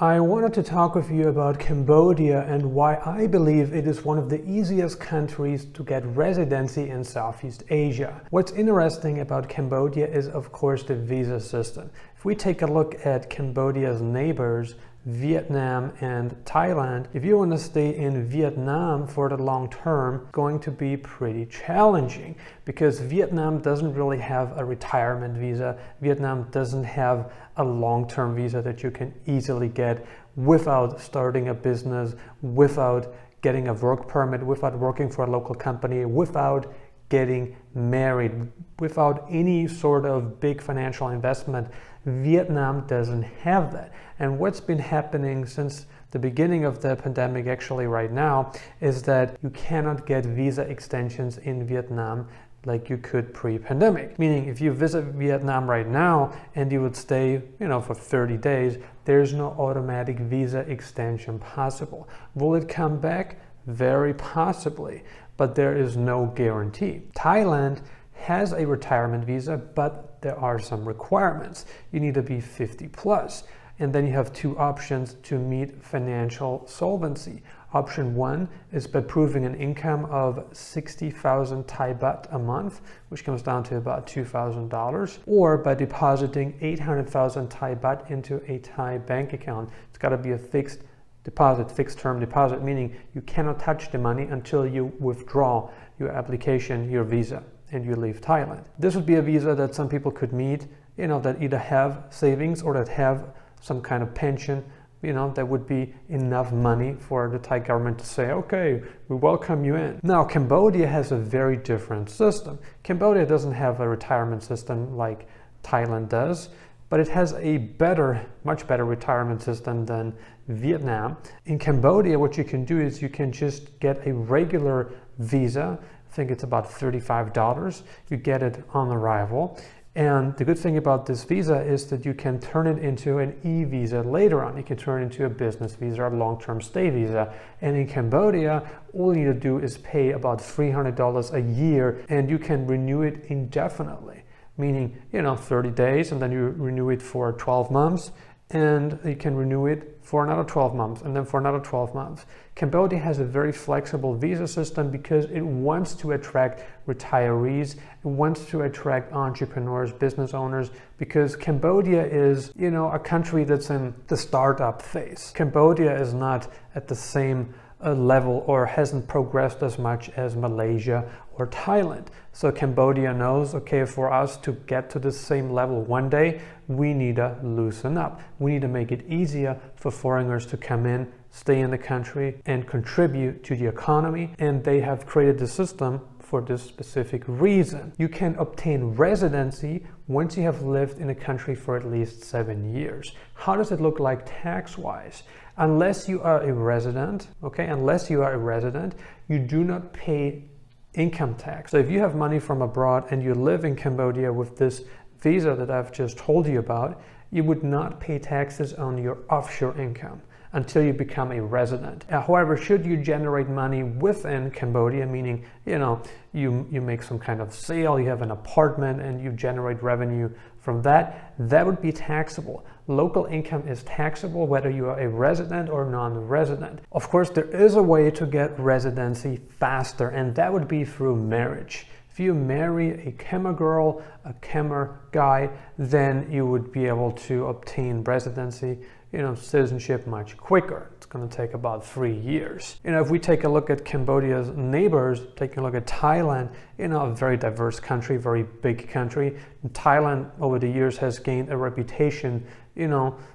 I wanted to talk with you about Cambodia and why I believe it is one of the easiest countries to get residency in Southeast Asia. What's interesting about Cambodia is, of course, the visa system. If we take a look at Cambodia's neighbors, Vietnam and Thailand, if you want to stay in Vietnam for the long term, it's going to be pretty challenging because Vietnam doesn't really have a retirement visa. Vietnam doesn't have a long-term visa that you can easily get without starting a business, without getting a work permit, without working for a local company, without getting married, without any sort of big financial investment. Vietnam doesn't have that. And what's been happening since the beginning of the pandemic, actually right now, is that you cannot get visa extensions in Vietnam like you could pre-pandemic. Meaning if you visit Vietnam right now and you would stay, for 30 days, there's no automatic visa extension possible. Will it come back? Very possibly, but there is no guarantee. Thailand has a retirement visa, but there are some requirements. You need to be 50 plus. And then you have two options to meet financial solvency. Option one is by proving an income of 60,000 Thai baht a month, which comes down to about $2,000, or by depositing 800,000 Thai baht into a Thai bank account. It's got to be a fixed deposit, fixed term deposit, meaning you cannot touch the money until you withdraw your application, your visa, and you leave Thailand. This would be a visa that some people could meet, that either have savings or that have some kind of pension, that would be enough money for the Thai government to say, okay, we welcome you in. Now, Cambodia has a very different system. Cambodia doesn't have a retirement system like Thailand does, but it has a much better retirement system than Vietnam. In Cambodia, what you can do is you can just get a regular visa. I think it's about $35. You get it on arrival. And the good thing about this visa is that you can turn it into an e-visa later on. You can turn it into a business visa or a long-term stay visa. And in Cambodia, all you need to do is pay about $300 a year and you can renew it indefinitely. Meaning, 30 days and then you renew it for 12 months and you can renew it for another 12 months and then for another 12 months. Cambodia has a very flexible visa system because it wants to attract retirees, it wants to attract entrepreneurs, business owners, because Cambodia is, a country that's in the startup phase. Cambodia is not at the same level or hasn't progressed as much as Malaysia or Thailand. So Cambodia knows, okay, for us to get to the same level one day, we need to loosen up. We need to make it easier for foreigners to come in, stay in the country and contribute to the economy. And they have created the system for this specific reason. You can obtain residency once you have lived in a country for at least 7 years. How does it look like tax-wise? Unless you are a resident, you do not pay income tax. So if you have money from abroad and you live in Cambodia with this visa that I've just told you about, you would not pay taxes on your offshore income until you become a resident. However, should you generate money within Cambodia, meaning, you make some kind of sale, you have an apartment and you generate revenue from that, that would be taxable. Local income is taxable whether you are a resident or non-resident. Of course, there is a way to get residency faster, and that would be through marriage. If you marry a Khmer girl, a Khmer guy, then you would be able to obtain residency, citizenship much quicker. It's going to take about 3 years. If we take a look at Cambodia's neighbors, taking a look at Thailand, a very diverse country, very big country. And Thailand over the years has gained a reputation,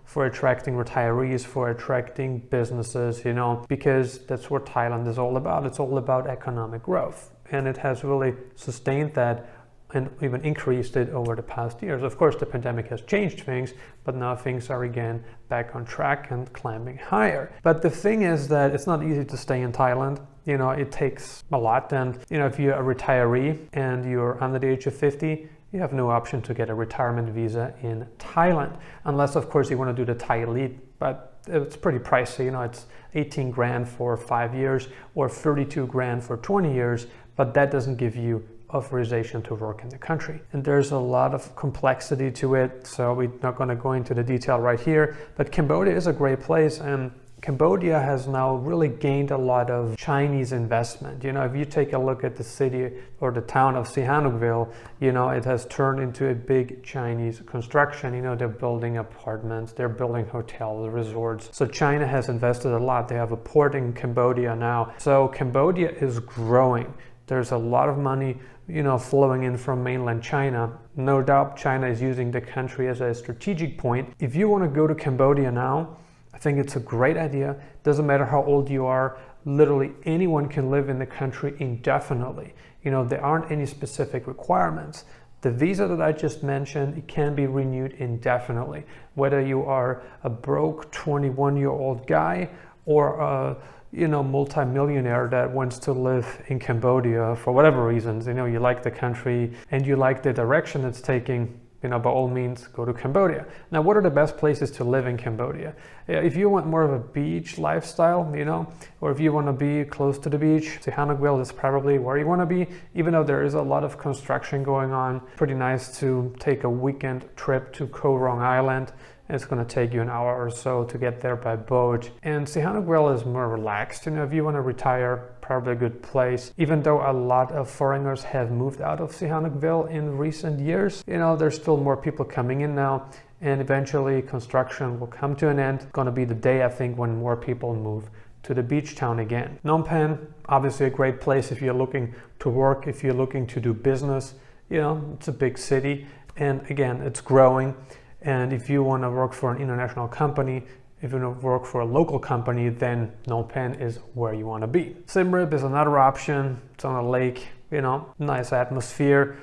for attracting retirees, for attracting businesses, because that's what Thailand is all about. It's all about economic growth. And it has really sustained that and even increased it over the past years. Of course, the pandemic has changed things, but now things are again back on track and climbing higher. But the thing is that it's not easy to stay in Thailand. It takes a lot. And, if you're a retiree and you're under the age of 50, you have no option to get a retirement visa in Thailand, unless, of course, you want to do the Thai elite, but it's pretty pricey. It's 18 grand for 5 years or 32 grand for 20 years, but that doesn't give you authorization to work in the country. And there's a lot of complexity to it, so we're not going to go into the detail right here, but Cambodia is a great place, and Cambodia has now really gained a lot of Chinese investment. You know, if you take a look at the city or the town of Sihanoukville, you know, it has turned into a big Chinese construction. You know, they're building apartments, they're building hotels, resorts. So China has invested a lot. They have a port in Cambodia now. So Cambodia is growing. There's a lot of money, you know, flowing in from mainland China. No doubt China is using the country as a strategic point. If you want to go to Cambodia now, I think it's a great idea. Doesn't matter how old you are, literally anyone can live in the country indefinitely. You know, there aren't any specific requirements. The visa that I just mentioned, it can be renewed indefinitely. Whether you are a broke 21-year-old guy or a multi-millionaire that wants to live in Cambodia for whatever reasons, you know, you like the country and you like the direction it's taking, you know, by all means, go to Cambodia. Now, what are the best places to live in Cambodia? If you want more of a beach lifestyle, you know, or if you want to be close to the beach, Sihanoukville is probably where you want to be, even though there is a lot of construction going on. Pretty nice to take a weekend trip to Koh Rong Island. It's going to take you an hour or so to get there by boat. And Sihanoukville is more relaxed. You know, if you want to retire, probably a good place. Even though a lot of foreigners have moved out of Sihanoukville in recent years, you know, there's still more people coming in now. And eventually construction will come to an end. It's going to be the day, I think, when more people move to the beach town again. Phnom Penh, obviously a great place if you're looking to work, if you're looking to do business. You know, it's a big city. And again, it's growing. And if you want to work for an international company, if you want to work for a local company, then Phnom Penh is where you want to be. Siem Reap is another option. It's on a lake, you know, nice atmosphere,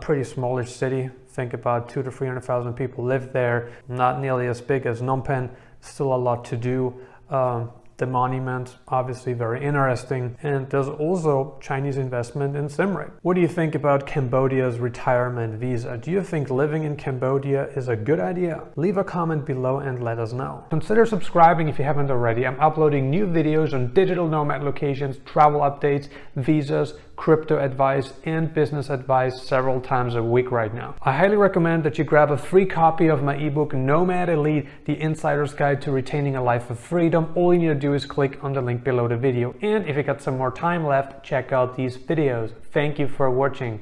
pretty smallish city. Think about 200,000 to 300,000 people live there. Not nearly as big as Phnom Penh, still a lot to do. The monument, obviously very interesting. And there's also Chinese investment in Siem Reap. What do you think about Cambodia's retirement visa? Do you think living in Cambodia is a good idea? Leave a comment below and let us know. Consider subscribing if you haven't already. I'm uploading new videos on digital nomad locations, travel updates, visas, crypto advice, and business advice several times a week right now. I highly recommend that you grab a free copy of my ebook, Nomad Elite, the Insider's Guide to Retaining a Life of Freedom. All you need to do is click on the link below the video. And if you got some more time left, check out these videos. Thank you for watching.